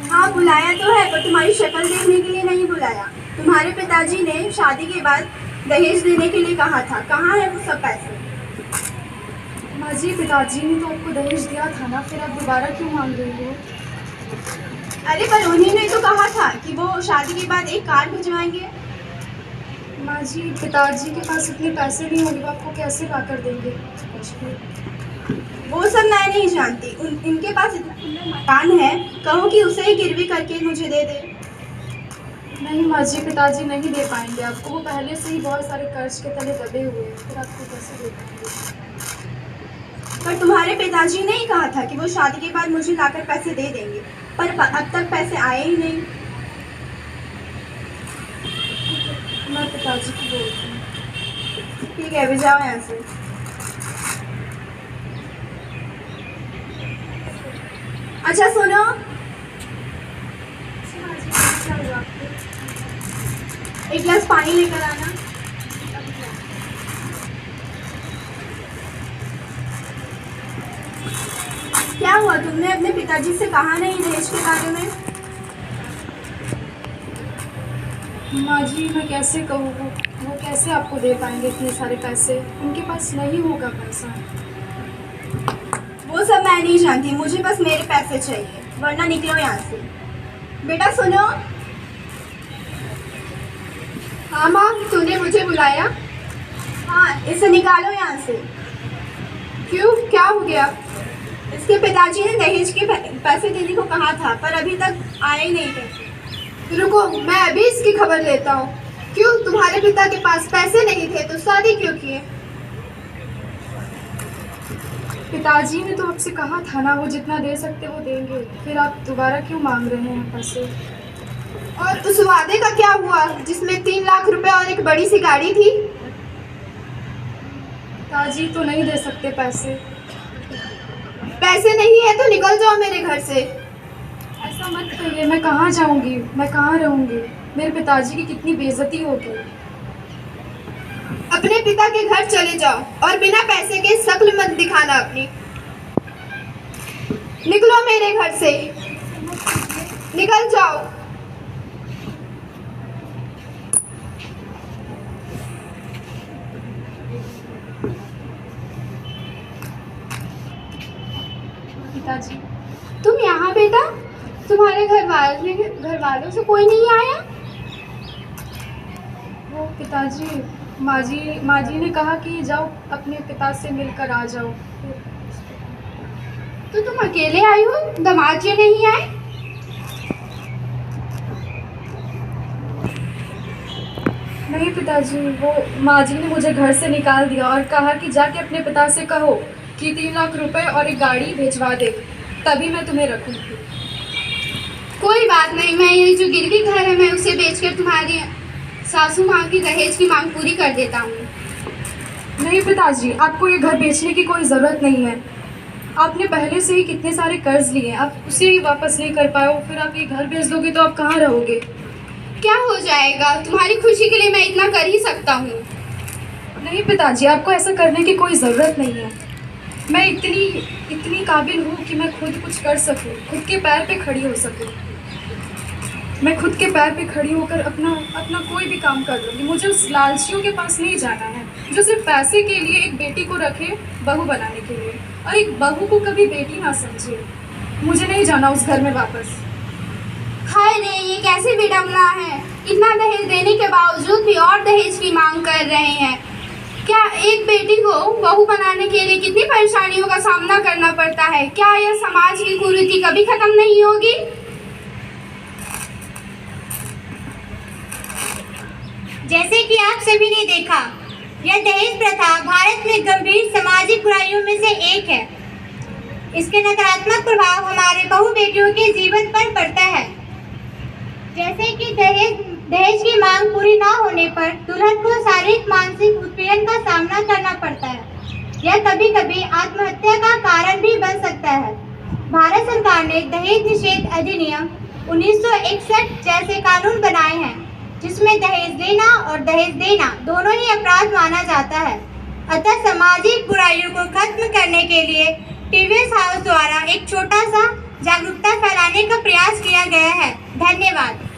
हाँ बुलाया तो है, पर तुम्हारी शक्ल देखने के लिए नहीं बुलाया। तुम्हारे पिताजी ने शादी के बाद दहेज देने के लिए कहा था, कहाँ है वो सब पैसे? माँ जी, पिताजी ने तो आपको दहेज दिया था ना, फिर आप दोबारा क्यों मांग रही हो? अरे पर उन्हीं ने तो कहा था कि वो शादी के बाद एक कार भिजवाएंगे। माँ जी, पिताजी के पास इतने पैसे नहीं होंगे, वो आपको कैसे ला कर देंगे? वो सब मैं नहीं जानती। इनके पास इतना सुंदर मकान है, कहो कि उसे ही गिरवी करके मुझे दे दे। नहीं माँ जी, पिताजी नहीं दे पाएंगे आपको, वो पहले से ही बहुत सारे कर्ज के तले दबे हुए हैं, फिर आपको कैसे दे पाएंगे? पर तुम्हारे पिताजी ने ही कहा था कि वो शादी के बाद मुझे लाकर पैसे दे देंगे, पर अब तक पैसे आए ही नहीं। मैं पिताजी को बोलती हूँ। ठीक है, अभी जाओ यहाँ से। अच्छा सुनो, एक गिलास पानी लेकर आना। क्या हुआ, तुमने अपने पिताजी से कहा नहीं दहेज के बारे में? माँ जी, मैं कैसे कहूँ, वो कैसे आपको दे पाएंगे इतने सारे पैसे? उनके पास नहीं होगा पैसा। वो सब मैं नहीं जानती, मुझे बस मेरे पैसे चाहिए, वरना निकलो यहाँ से। बेटा सुनो। हाँ माँ, तूने मुझे बुलाया? हाँ, इसे निकालो यहाँ से। क्यों, क्या हो गया? इसके पिताजी ने दहेज के पैसे देने को कहा था, पर अभी तक आए ही नहीं पैसे। रुको, मैं अभी इसकी खबर लेता हूँ। क्यों, तुम्हारे पिता के पास पैसे नहीं थे तो शादी क्यों किए? पिताजी ने तो आपसे कहा था ना, वो जितना दे सकते वो देंगे, फिर आप दोबारा क्यों मांग रहे हैं पैसे? और उस वादे का क्या हुआ जिसमें 3 लाख रुपए और एक बड़ी सी गाड़ी थी? पिताजी तो नहीं दे सकते पैसे। पैसे नहीं है तो निकल जाओ मेरे घर से। ऐसा मत कहिए, मैं कहाँ जाऊँगी, मैं कहाँ रहूँगी? मेरे पिताजी की कितनी बेइज्जती होगी। अपने पिता के घर चले जाओ और बिना पैसे के शक्ल मत दिखाना अपनी। निकलो मेरे घर से, निकल जाओ। पिताजी, तुम यहाँ बेटा? तुम्हारे घर वालों से कोई नहीं आया? वो पिताजी, माँ जी ने कहा कि जाओ अपने पिता से मिलकर आ जाओ। तो तुम अकेले आई हो, दामाद जी नहीं आए? नहीं पिताजी, वो माँ जी ने मुझे घर से निकाल दिया और कहा कि जाके अपने पिता से कहो कि 3 लाख रुपए और एक गाड़ी भिजवा दे, तभी मैं तुम्हें रखूँगी। कोई बात नहीं, मैं ये जो गिरवी घर है मैं उसे बेचकर तुम्हारी सासू माँ की दहेज की मांग पूरी कर देता हूँ। नहीं पिताजी, आपको ये घर बेचने की कोई ज़रूरत नहीं है। आपने पहले से ही कितने सारे कर्ज लिए, आप उसे ही वापस नहीं कर पाए हो, फिर आप ये घर बेच दोगे तो आप कहाँ रहोगे? क्या हो जाएगा, तुम्हारी खुशी के लिए मैं इतना कर ही सकता हूँ। नहीं पिताजी, आपको ऐसा करने की कोई ज़रूरत नहीं है। मैं इतनी काबिल हूँ कि मैं खुद कुछ कर सकूँ, खुद के पैर पे खड़ी हो सकूँ। मैं खुद के पैर पे खड़ी होकर अपना कोई भी काम कर लूँगी। मुझे उस लालचियों के पास नहीं जाना है जो सिर्फ पैसे के लिए एक बेटी को रखे बहू बनाने के लिए, और एक बहू को कभी बेटी ना समझे। मुझे नहीं जाना उस घर में वापस। हाय रे, ये कैसे विडम्बना है, इतना दहेज देने के बावजूद भी और दहेज की मांग कर रहे हैं। क्या एक बेटी को बहू बनाने के लिए कितनी परेशानियों का सामना करना पड़ता है? क्या यह समाज की कुरीति कभी खत्म नहीं होगी? जैसे कि आप सभी ने देखा, यह दहेज प्रथा भारत में गंभीर सामाजिक बुराइयों में से एक है। इसके नकारात्मक प्रभाव हमारे बहू बेटियों के जीवन पर पड़ता है। जैसे कि दहेज की मांग पूरी ना होने पर दुल्हन को शारीरिक मानसिक उत्पीड़न का सामना करना पड़ता है। यह कभी कभी आत्महत्या का कारण भी बन सकता है। भारत सरकार ने दहेज निषेध अधिनियम 1961 जैसे कानून बनाए हैं, जिसमें दहेज लेना और दहेज देना दोनों ही अपराध माना जाता है। अतः सामाजिक बुराइयों को खत्म करने के लिए टीवीएस हाउस द्वारा एक छोटा सा जागरूकता फैलाने का प्रयास किया किया गया है। धन्यवाद।